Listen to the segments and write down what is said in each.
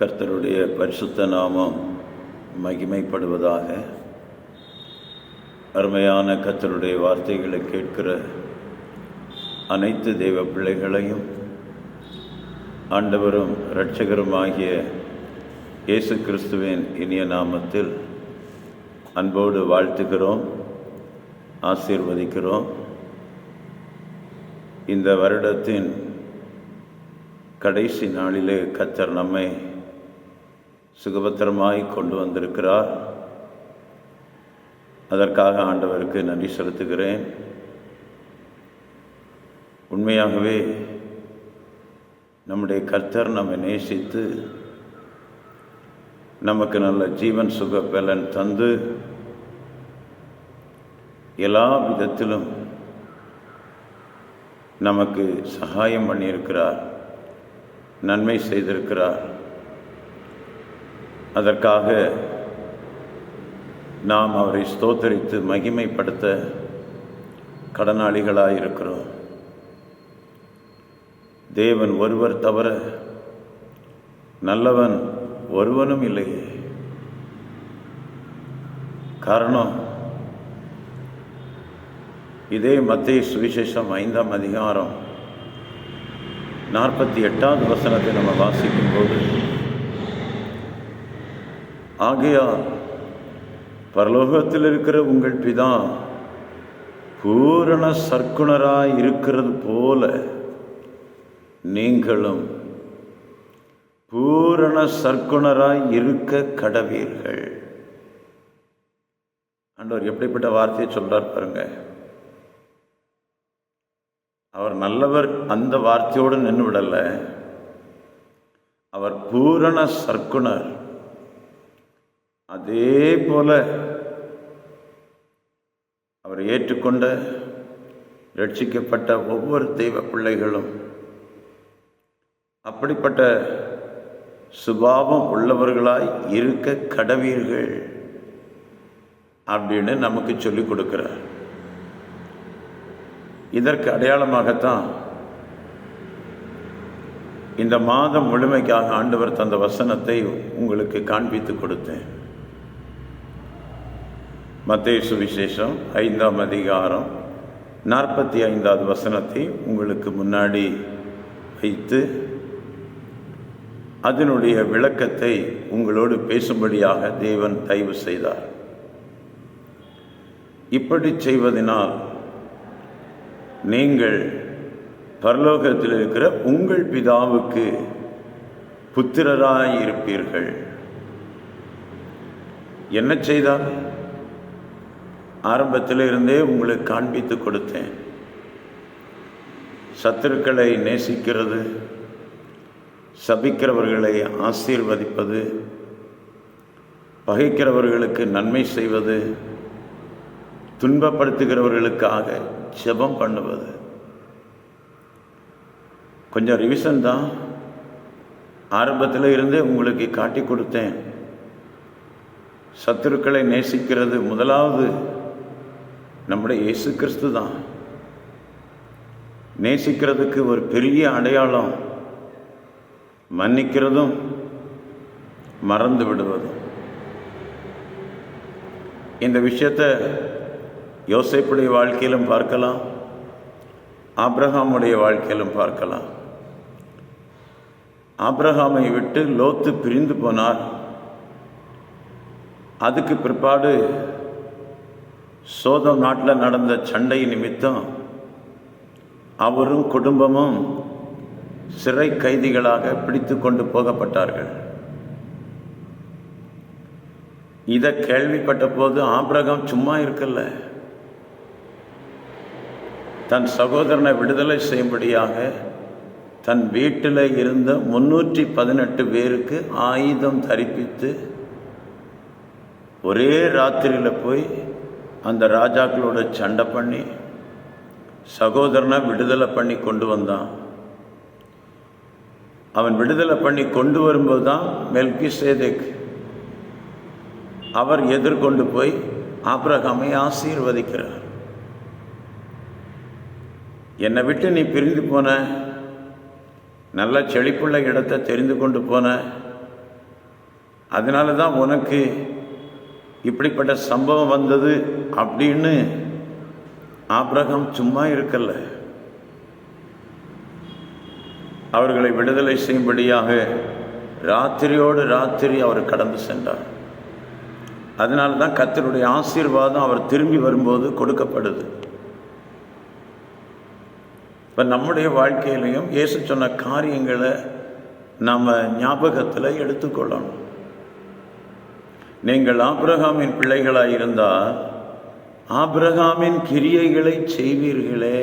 கர்த்தருடைய பரிசுத்த நாமம் மகிமைப்படுவதாக. அருமையான கர்த்தருடைய வார்த்தைகளை கேட்கிற அனைத்து தெய்வ பிள்ளைகளையும் ஆண்டவரும் இரட்சகருமாகிய இயேசு கிறிஸ்துவின் இனிய நாமத்தில் அன்போடு வாழ்த்துகிறோம், ஆசீர்வதிக்கிறோம். இந்த வருடத்தின் கடைசி நாளிலே கர்த்தர் நம்மை சுகபத்திரமாய் கொண்டு வந்திருக்கிறார். அதற்காக ஆண்டவருக்கு நன்றி செலுத்துகிறேன். உண்மையாகவே நம்முடைய கர்த்தர் நம்மை நேசித்து நமக்கு நல்ல ஜீவன் சுக பலன் தந்து எல்லா விதத்திலும் நமக்கு சகாயம் பண்ணியிருக்கிறார், நன்மை செய்திருக்கிறார். அதற்காக நாம் அவரை ஸ்தோத்தரித்து மகிமைப்படுத்த கடனாளிகளாக இருக்கிறோம். தேவன் ஒருவர் தவிர நல்லவன் ஒருவனும் இல்லையே. காரணம், இதே மத்தேயு சுவிசேஷம் 5ஆம் அதிகாரம் 48வது வசனத்தை நம்ம வாசிக்கும் போது, ஆகையால் பரலோகத்தில் இருக்கிற உங்கள் பிதா பூரண சற்குணராய் இருக்கிறது போல நீங்களும் பூரண சற்குணராய் இருக்க கடவீர்கள். ஆண்டவர் எப்படிப்பட்ட வார்த்தையை சொல்றார் பாருங்க. அவர் நல்லவர், அந்த வார்த்தையோடு நின்று விடல. அவர் பூரண சற்குணர். அதே போல அவர் ஏற்றுக்கொண்ட ரட்சிக்கப்பட்ட ஒவ்வொரு தெய்வ பிள்ளைகளும் அப்படிப்பட்ட சுபாவம் உள்ளவர்களாய் இருக்க கடவீர்கள் அப்படின்னு நமக்கு சொல்லிக் கொடுக்கிறார். இதற்கு அடையாளமாகத்தான் இந்த மாதம் முழுமைக்காக ஆண்டவர் தந்த வசனத்தை உங்களுக்கு காண்பித்து கொடுத்தேன். மத்தேயு சுவிசேஷம் 5ஆம் அதிகாரம் 45வது வசனத்தை உங்களுக்கு முன்னாடி வைத்து அதனுடைய விளக்கத்தை உங்களோடு பேசும்படியாக தேவன் தயவு செய்தார். இப்படி செய்வதனால் நீங்கள் பரலோகத்தில் இருக்கிற உங்கள் பிதாவுக்கு புத்திரராய் இருப்பீர்கள். என்ன செய்தால்? ஆரம்பத்தில் இருந்தே உங்களுக்கு காண்பித்து கொடுத்தேன். சத்துருக்களை நேசிக்கிறது, சபிக்கிறவர்களை ஆசீர்வதிப்பது, பகைக்கிறவர்களுக்கு நன்மை செய்வது, துன்பப்படுத்துகிறவர்களுக்காக ஜெபம் பண்ணுவது. கொஞ்சம் ரிவிஷன் தான். ஆரம்பத்தில் இருந்தே உங்களுக்கு காட்டி கொடுத்தேன். சத்துருக்களை நேசிக்கிறது முதலாவது நம்முடைய இயேசு கிறிஸ்து தான். நேசிக்கிறதுக்கு ஒரு பெரிய அடையாளம் மன்னிக்கிறதும் மறந்து விடுவதும். இந்த விஷயத்தை யோசேப்புடைய வாழ்க்கையிலும் பார்க்கலாம், ஆபிரகாமுடைய வாழ்க்கையிலும் பார்க்கலாம். ஆபிரகாமை விட்டு லோத்து பிரிந்து போனார். அதுக்கு பிற்பாடு சோதம் நாட்டில் நடந்த சண்டை நிமித்தம் அவரும் குடும்பமும் சிறை கைதிகளாக பிடித்து கொண்டு போகப்பட்டார்கள். இதை கேள்விப்பட்ட போது ஆபிரகாம் சும்மா இருக்கல. தன் சகோதரனை விடுதலை செய்யும்படியாக தன் வீட்டில் இருந்த 318 பேருக்கு ஆயுதம் தரிப்பித்து ஒரே ராத்திரியில் போய் அந்த ராஜாக்களோட சண்டை பண்ணி சகோதரனை விடுதலை பண்ணி கொண்டு வந்தான். அவன் விடுதலை பண்ணி கொண்டு வரும்போது தான் மெல்கிசேதேக் அவர் எதிர்கொண்டு போய் ஆபிரகாமை ஆசீர்வதிக்கிறார். என்னை விட்டு நீ பிரிந்து போன, நல்ல செழிப்புள்ள இடத்தை தெரிந்து கொண்டு போன, அதனால தான் உனக்கு இப்படிப்பட்ட சம்பவம் வந்தது அப்படின்னு ஆபிரகாம் சும்மா இருக்கல. அவர்களை விடுதலை செய்யும்படியாக ராத்திரியோடு ராத்திரி அவர் கடந்து சென்றார். அதனால தான் கர்த்தருடைய ஆசீர்வாதம் அவர் திரும்பி வரும்போது கொடுக்கப்படுது. இப்போ நம்முடைய வாழ்க்கையிலையும் இயேசு சொன்ன காரியங்களை நம்ம ஞாபகத்தில் எடுத்துக்கொள்ளணும். நீங்கள் ஆபிரகாமின் பிள்ளைகளாக இருந்தால் ஆபிரகாமின் கிரியைகளை செய்வீர்களே.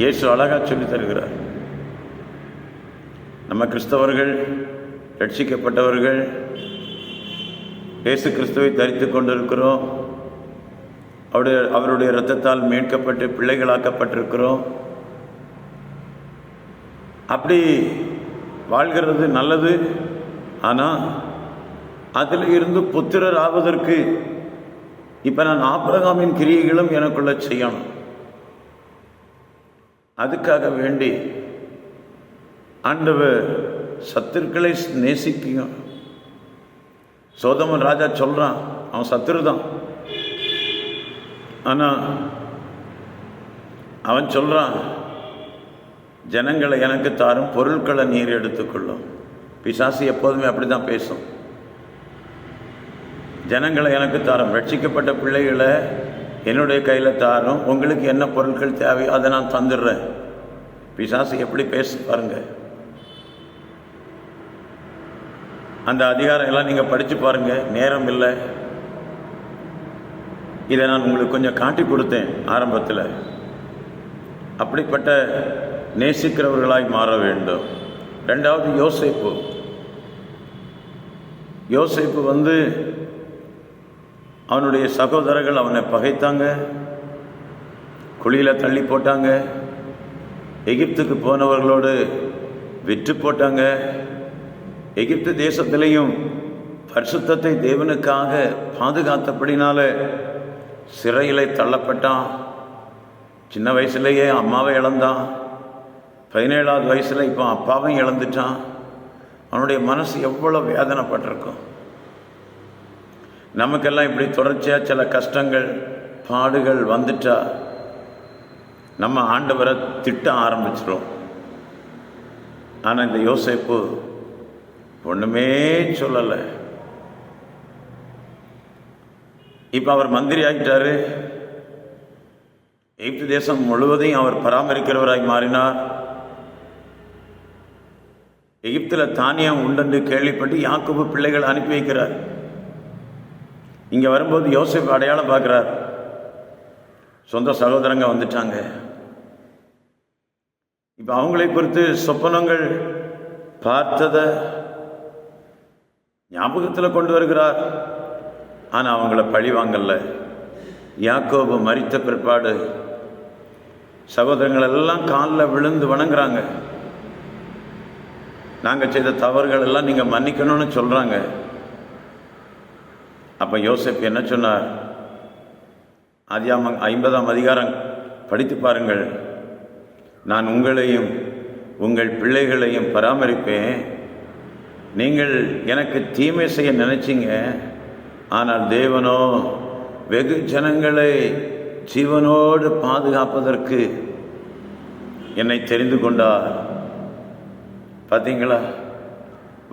இயேசு அழகா சொல்லி தருகிறார். நம்ம கிறிஸ்தவர்கள், ரட்சிக்கப்பட்டவர்கள், இயேசு கிறிஸ்துவை தரித்து கொண்டிருக்கிறோம். அவருடைய இரத்தத்தால் மீட்கப்பட்டு பிள்ளைகளாக்கப்பட்டிருக்கிறோம். அப்படி வாழ்கிறது நல்லது. ஆனால் அதில் இருந்து புத்திரர் ஆவதற்கு இப்போ நான் ஆபிரகாமின் கிரியைகளும் எனக்குள்ள செய்யணும். அதுக்காக வேண்டி ஆண்டவர் சத்துருக்களை நேசிக்கும். சோதமன் ராஜா சொல்றான், அவன் சத்துரு தான். ஆனால் அவன் சொல்றான், ஜனங்களை எனக்கு தாரும், பொருட்களை நீர் எடுத்துக்கொள்ளும். பிசாசு எப்போதுமே அப்படிதான் பேசும். ஜனங்களை எனக்கு தாரும், ரட்சிக்கப்பட்ட பிள்ளைகளை என்னுடைய கையில் தாரும், உங்களுக்கு என்ன பொருட்கள் தேவையோ அதை நான் தந்துடுறேன். பிசாசு எப்படி பேச பாருங்க. அந்த அதிகாரம் எல்லாம் நீங்கள் படித்து பாருங்க, நேரம் இல்லை. இதை நான் உங்களுக்கு கொஞ்சம் காட்டி கொடுத்தேன் ஆரம்பத்தில். அப்படிப்பட்ட நேசிக்கிறவர்களாய் மாற வேண்டும். ரெண்டாவது யோசேப்பு. யோசேப்பு அவனுடைய சகோதரர்கள் அவனை பகைத்தாங்க, குழியில் தள்ளி போட்டாங்க, எகிப்துக்கு போனவர்களோடு விற்று போட்டாங்க. எகிப்து தேசத்திலையும் பரிசுத்தத்தை தேவனுக்காக பாதுகாத்தபடினால சிறையிலே தள்ளப்பட்டான். சின்ன வயசுலேயே அம்மாவை இழந்தான். 17ஆவது வயசில் இப்போ அப்பாவையும் இழந்துட்டான். அவனுடைய மனசு எவ்வளோ வேதனைப்பட்டிருக்கும். நமக்கெல்லாம் இப்படி தொடர்ச்சியாக சில கஷ்டங்கள் பாடுகள் வந்துட்டா நம்ம ஆண்டவரை திட்ட ஆரம்பிச்சிடும். ஆனால் இந்த யோசேப்பு ஒன்றுமே சொல்லலை. இப்போ அவர் மந்திரி ஆகிட்டாரு. எகிப்து தேசம் முழுவதையும் அவர் பராமரிக்கிறவராய் மாறினார். எகிப்தில் தானியம் உண்டென்று கேள்விப்பட்டு யாக்கோபு பிள்ளைகள் அனுப்பி வைக்கிறார். இங்கே வரும்போது யோசேப்பு அடையாளம் பார்க்குறார். சொந்த சகோதரங்க வந்துட்டாங்க. இப்போ அவங்களை குறித்து சொப்பனங்கள் பார்த்ததை ஞாபகத்தில் கொண்டு வருகிறார். ஆனால் அவங்கள பழி வாங்கல. யாக்கோபு மரித்த பிற்பாடு சகோதரங்கள் எல்லாம் காலில் விழுந்து வணங்குறாங்க. நாங்கள் செய்த தவறுகள் எல்லாம் நீங்கள் மன்னிக்கணும்னு சொல்கிறாங்க. அப்போ யோசேப்பு என்ன சொன்னார்? ஆதியாகமம் 50ஆம் அதிகாரம் படித்து பாருங்கள். நான் உங்களையும் உங்கள் பிள்ளைகளையும் பராமரிப்பேன். நீங்கள் எனக்கு தீமை செய்ய நினைச்சிங்க, ஆனால் தேவனோ வெகு ஜனங்களை ஜீவனோடு பாதுகாப்பதற்கு என்னை தெரிந்து கொண்டார். பார்த்தீங்களா?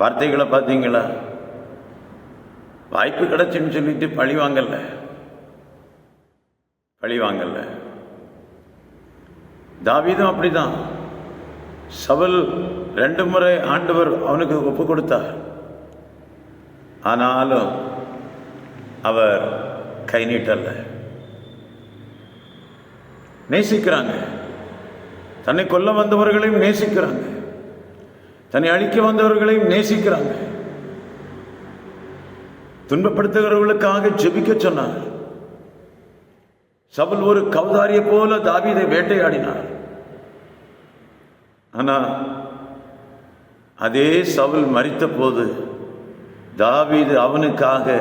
வார்த்தைகளை பார்த்தீங்களா? வாய்ப்பு கிடைச்சுன்னு சொல்லிட்டு பழி வாங்கல. தாவீதும் அப்படிதான். சவுல் 2 முறை ஆண்டவர் அவனுக்கு ஒப்பு கொடுத்தார். ஆனாலும் அவர் கை நீட்டல்ல. நேசிக்கிறாங்க. தன்னை கொல்ல வந்தவர்களையும் நேசிக்கிறாங்க, தன்னை அழிக்க வந்தவர்களையும் நேசிக்கிறாங்க. துன்பப்படுத்துகிறவர்களுக்காக ஜெபிக்க சொன்னார். சவுல் ஒரு கௌதாரியை போல தாவீதை வேட்டையாடினார். ஆனால் அதே சவுல் மரித்த போது தாவீது அவனுக்காக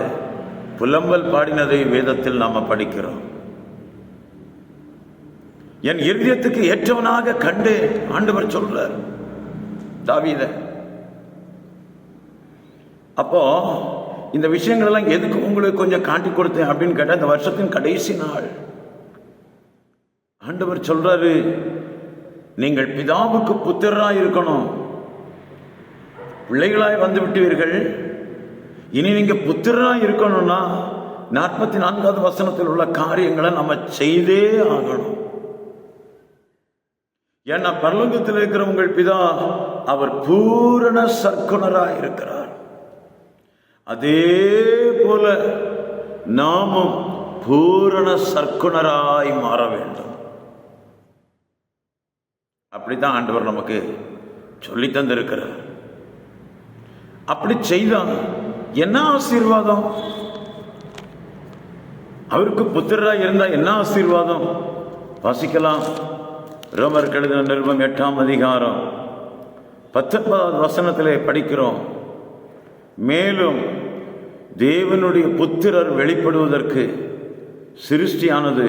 புலம்பல் பாடினதை வேதத்தில் நாம படிக்கிறோம். என் இருதயத்துக்கு ஏற்றவனாக கண்டேன் ஆண்டவர் சொல்றார் தாவீதை. அப்போ இந்த விஷயங்கள் எல்லாம் எதுக்கு உங்களுக்கு கொஞ்சம் காட்டி கொடுத்தேன் அப்படின்னு கேட்டா, இந்த வருஷத்தின் கடைசி நாள் ஆண்டவர் சொல்றாரு, நீங்கள் பிதாவுக்கு புத்திரராய் இருக்கணும். பிள்ளைகளாய் வந்து விட்டீர்கள், இனி நீங்க புத்திரராய் இருக்கணும்னா 44வது வசனத்தில் உள்ள காரியங்களை நம்ம செய்தே ஆகணும். ஏன்னா பரலோகத்தில் இருக்கிற உங்கள் பிதா அவர் பூரண சற்குணராய் இருக்கிறார். அதே போல நாமும் பூரண சற்குணராய் மாற வேண்டும். அப்படித்தான் ஆண்டவர் நமக்கு சொல்லி தந்திருக்கிறார். அப்படி செய்தான் என்ன ஆசீர்வாதம்? அவருக்கு புத்திரராய் இருந்தா என்ன ஆசீர்வாதம்? வாசிக்கலாம். ரோமர் எழுதின நிருபம் 8ஆம் அதிகாரம் 19வது வசனத்திலே படிக்கிறோம். மேலும் தேவனுடைய புத்திரர் வெளிப்படுவதற்கு சிருஷ்டியானது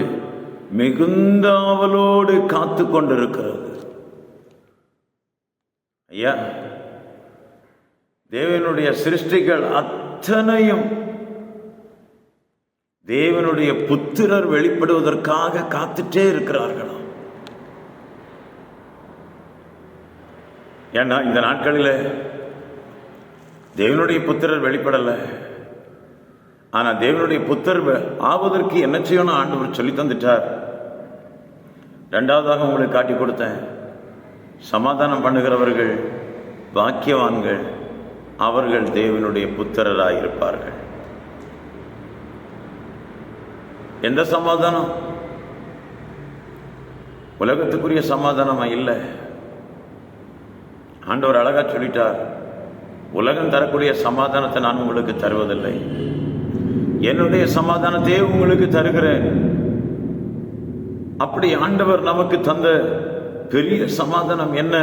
மிகுந்த ஆவலோடு காத்து கொண்டிருக்கிறது. ஐயா, தேவனுடைய சிருஷ்டிகள் அத்தனையும் தேவனுடைய புத்திரர் வெளிப்படுவதற்காக காத்துட்டே இருக்கிறார்களாம். ஏன்னா இந்த நாட்களில் தேவனுடைய புத்திரர் வெளிப்படலை. ஆனா தேவனுடைய புத்திரர் ஆவதற்கு என்ன செய்யணும் ஆண்டவர் சொல்லி தந்துட்டார். இரண்டாவதாக உங்களுக்கு காட்டி கொடுத்தேன், சமாதானம் பண்ணுகிறவர்கள் பாக்கியவான்கள், அவர்கள் தேவனுடைய புத்திரராயிருப்பார்கள். எந்த சமாதானம்? உலகத்துக்குரிய சமாதானமா இல்லை. ஆண்டவர் அழகா சொல்லிட்டார், உலகம் தரக்கூடிய சமாதானத்தை நான் உங்களுக்கு தருவதில்லை, என்னுடைய சமாதானத்தையே உங்களுக்கு தருகிறேன். அப்படி ஆண்டவர் நமக்கு தந்த பெரிய சமாதானம் என்ன?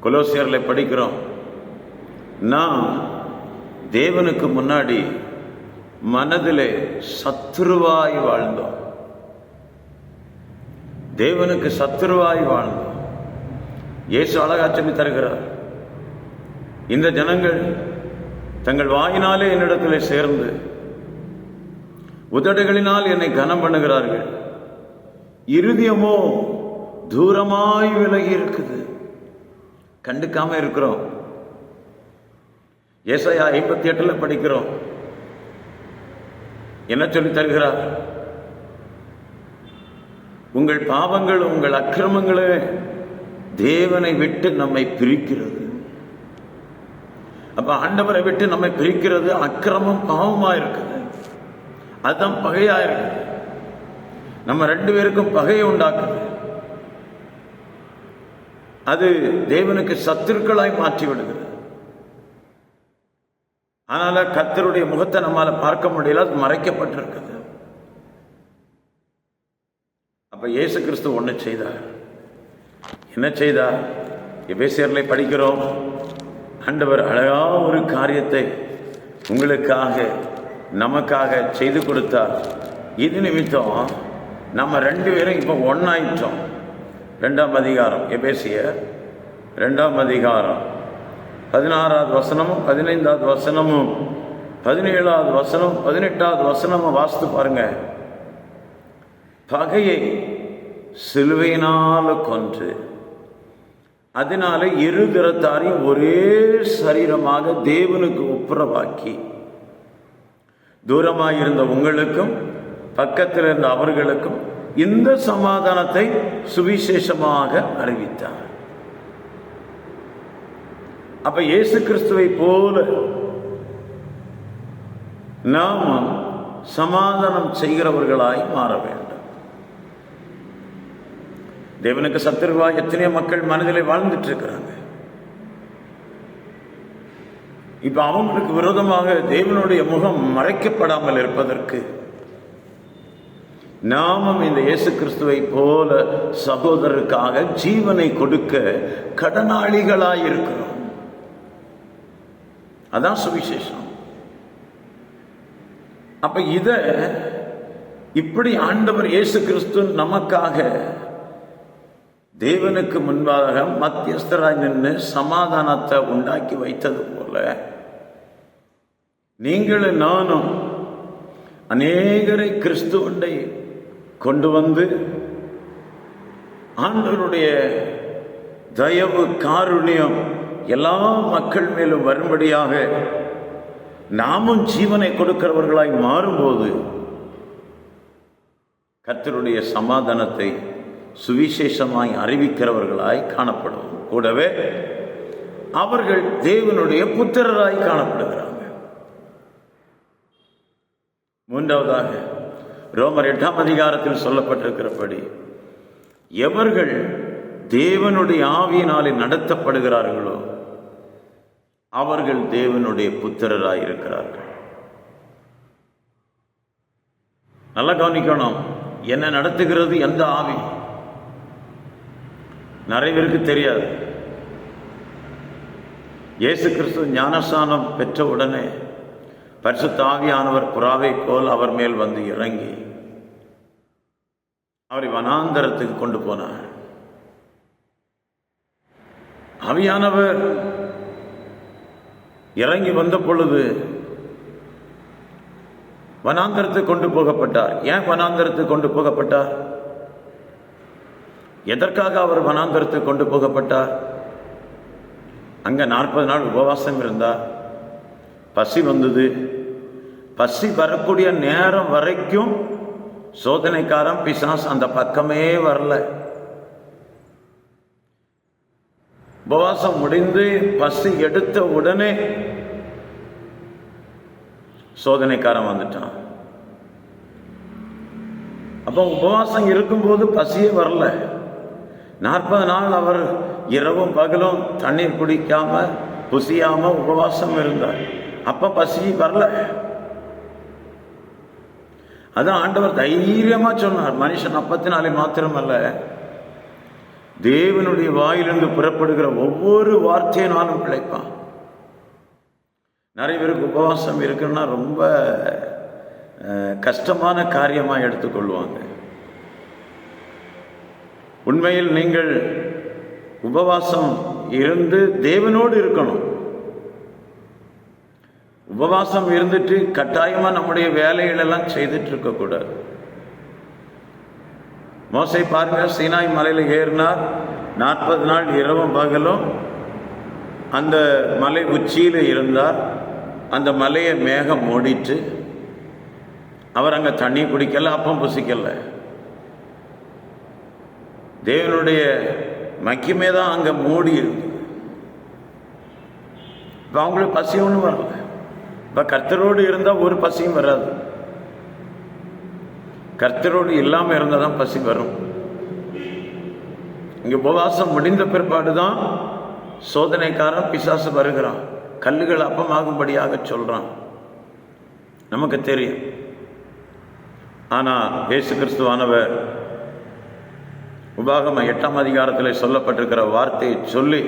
கொலோசியர்ல படிக்கிறோம், நாம் தேவனுக்கு முன்னாடி மனதிலே சத்துருவாய் வாழ்ந்தோம். தேவனுக்கு சத்துருவாய் வாழ்ந்தோம். இயேசு அழகா சொல்லி தருகிறார், இந்த ஜனங்கள் தங்கள் வாயினாலே என்னிடத்திலே சேர்ந்து உதடுகளினால் என்னை கனம் பண்ணுகிறார்கள், இருதயமோ தூரமாய் விலகி இருக்குது. கண்டுக்காம இருக்கிறோம். ஏசாயா 58 படிக்கிறோம், என்ன சொல்லி தருகிறார்? உங்கள் பாவங்கள் உங்கள் அக்கிரமங்களே தேவனை விட்டு நம்மை பிரிக்கிறது. அப்ப ஆண்டவரை விட்டு நம்மை பிரிக்கிறது அக்கிரமம், பாவமா இருக்குது. அதுதான் பகையா இருக்குது. நம்ம ரெண்டு பேருக்கும் பகையை உண்டாக்குது. அது தேவனுக்கு சத்துருக்களாய் மாற்றி விடுகிறது. அதனால கர்த்தருடைய முகத்தை நம்மால பார்க்க முடியல, அது மறைக்கப்பட்டிருக்குது. அப்ப இயேசு கிறிஸ்து ஒண்ணு செய்தார். என்ன செய்தார்? எபேசியர்ல படிக்கிறோம், ஆண்டவர் அழகா ஒரு காரியத்தை உங்களுக்காக நமக்காக செய்து கொடுத்தார். இது நிமித்தம் நம்ம ரெண்டு பேரும் இப்ப ஒன்னாயிட்டோம். 2ஆம் அதிகாரம், எபேசியர் 2ஆம் அதிகாரம் 16வது வசனமும் 15வது வசனமும் 17வது வசனம் 18வது வசனமும் வாசித்து பாருங்க. பகையை சிலுவையினால கொன்று அதனால இரு திறத்தாரையும் ஒரே சரீரமாக தேவனுக்கு ஒப்புரவாக்கி, தூரமாயிருந்த உங்களுக்கும் பக்கத்தில் இருந்த அவர்களுக்கும் இந்த சமாதானத்தை சுவிசேஷமாக அறிவித்தார். அப்ப இயேசு கிறிஸ்துவை போல நாம் சமாதானம் செய்கிறவர்களாய் மாற வேண்டும். தேவனுக்கு சத்துருவாய் எத்தனையோ மக்கள் மனதிலே வாழ்ந்துட்டு இருக்கிறாங்க. இப்ப அவங்களுக்கு விரோதமாக தேவனுடைய முகம் மறைக்கப்படாமல் இருப்பதற்கு நாமும் இந்த இயேசு கிறிஸ்துவை போல சகோதரருக்காக ஜீவனை கொடுக்க கடனாளிகளாய் இருக்கிறோம். அதான் சுவிசேஷம். அப்ப இத இப்படி ஆண்டவர் இயேசு கிறிஸ்து நமக்காக தேவனுக்கு முன்பாக மத்தியஸ்தராய் நின்று சமாதானத்தை உண்டாக்கி வைத்தது போல நீங்களும் நானும் அநேகரை கிறிஸ்துவண்டை கொண்டு வந்து ஆண்டவருடைய தயவு காருண்யம் எல்லா மக்கள் மேலும் வரும்படியாக நாமும் ஜீவனை கொடுக்கிறவர்களாய் மாறும்போது கர்த்தருடைய சமாதானத்தை சுவிசேஷமாய் அறிவிக்கிறவர்களாய் காணப்படும். கூடவே அவர்கள் தேவனுடைய புத்திரராய் காணப்படுகிறாங்க. மூன்றாவதாக ரோமர் 8ஆம் அதிகாரத்தில் சொல்லப்பட்டிருக்கிறபடி எவர்கள் தேவனுடைய ஆவியினாலே நடத்தப்படுகிறார்களோ அவர்கள் தேவனுடைய புத்திரராய் இருக்கிறார்கள். நல்லா கவனிக்கணும், என்ன நடத்துகிறது எந்த ஆவி? நிறைய பேருக்கு தெரியாது. இயேசு கிறிஸ்து ஞானஸ்நானம் பெற்ற உடனே பரிசுத்த ஆவியானவர் புறாவை போல் அவர் மேல் வந்து இறங்கி அவரை வனாந்தரத்துக்கு கொண்டு போனார். ஆவியானவர் இறங்கி வந்த பொழுது வனாந்தரத்துக்கு கொண்டு போகப்பட்டார். ஏன் வனாந்தரத்துக்கு கொண்டு போகப்பட்டார்? எதற்காக அவர் வனாந்தரத்துக்கு கொண்டு போகப்பட்டார்? அங்க 40 நாள் உபவாசம் இருந்தார். பசி வந்தது. பசி வரக்கூடிய நேரம் வரைக்கும் சோதனைக்காரன் பிசாசு அந்த பக்கமே வரல. உபவாசம் முடிந்து பசி எடுத்த உடனே சோதனைக்காரன் வந்துட்டான். அப்ப உபவாசம் இருக்கும்போது பசியே வரல. 40 நாள் அவர் இரவும் பகலும் தண்ணீர் குடிக்காம புசியாம உபவாசம் இருந்தார். அப்ப பசி வரல. அதான் ஆண்டவர் தைரியமா சொன்னார், மனுஷன் அப்பத்தினாலே மாத்திரமல்ல தேவனுடைய வாயிலிருந்து புறப்படுகிற ஒவ்வொரு வார்த்தையினாலும் பிழைப்பான். நிறைய பேருக்கு உபவாசம் இருக்குன்னா ரொம்ப கஷ்டமான காரியமா எடுத்துக்கொள்வாங்க. உண்மையில் நீங்கள் உபவாசம் இருந்து தேவனோடு இருக்கணும். உபவாசம் இருந்துட்டு கட்டாயமா நம்முடைய வேலைகள் எல்லாம் செய்துட்டு இருக்க கூடாது. மோசே பாருங்க, சீனாய் மலையில ஏறினார். 40 நாள் இரவும் பகலும் அந்த மலை உச்சியில இருந்தார். அந்த மலையை மேகம் மூடிட்டு அவர் அங்க தண்ணி குடிக்கல, அப்பம் புசிக்கல. தேவனுடைய மகிமை தான் அங்க மூடி இருக்கு. இப்ப அவங்களுக்கு பசி ஒன்றும் வரல. இப்ப கர்த்தரோடு இருந்தா ஒரு பசியும் வராது. கர்த்தரோடு இல்லாம இருந்தாதான் பசி வரும். இங்க உபவாசம் முடிந்த பிற்பாடுதான் சோதனைக்காரன் பிசாசு வருகிறான். கல்லுகள் அப்பமாகும்படியாக சொல்றான். நமக்கு தெரியும். ஆனா இயேசு கிறிஸ்துவானவர் உபாகமம் 8ஆம் அதிகாரத்தில் சொல்லப்பட்டிருக்கிற வார்த்தையை சொல்லி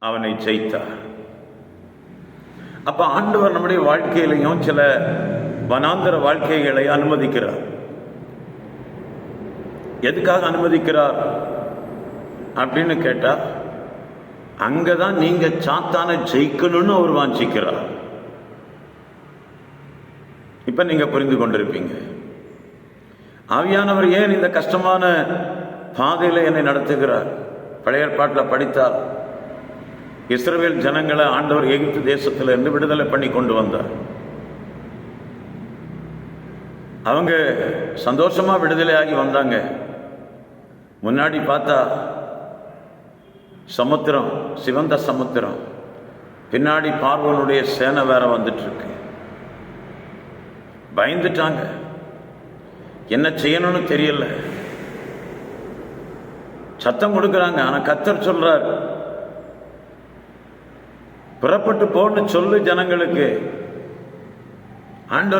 அவனை ஜெயித்தார். அப்ப ஆண்டவர் நம்முடைய வாழ்க்கையிலையும் சில வனாந்தர வாழ்க்கைகளை அனுமதிக்கிறார். எதுக்காக அனுமதிக்கிறார் அப்படின்னு கேட்டா, அங்கதான் நீங்க சாத்தான ஜெயிக்கணும்னு அவர் வாஞ்சிக்கிறார். இப்ப நீங்க புரிந்து கொண்டிருப்பீங்க, ஆவியானவர் ஏன் இந்த கஷ்டமான பாதையில என்னை நடத்துகிறார். பழைய ஏற்பாட்டில் படித்தால் இஸ்ரவேல் ஜனங்களை ஆண்டவர் எகிப்து தேசத்துல இருந்து விடுதலை பண்ணி கொண்டு வந்தார். அவங்க சந்தோஷமா விடுதலையாகி வந்தாங்க. முன்னாடி பார்த்தா சமுத்திரம், சிவந்த சமுத்திரம், பின்னாடி பார்வோனுடைய சேனை வேற வந்துட்டு இருக்கு. பயந்துட்டாங்க, என்ன செய்யணும்னு தெரியல. சத்தம் கொடுக்குறாங்க. ஆனா கர்த்தர் சொல்றார், புறப்பட்டு போன்னு சொல்லு ஜனங்களுக்கு. ஆண்டவர்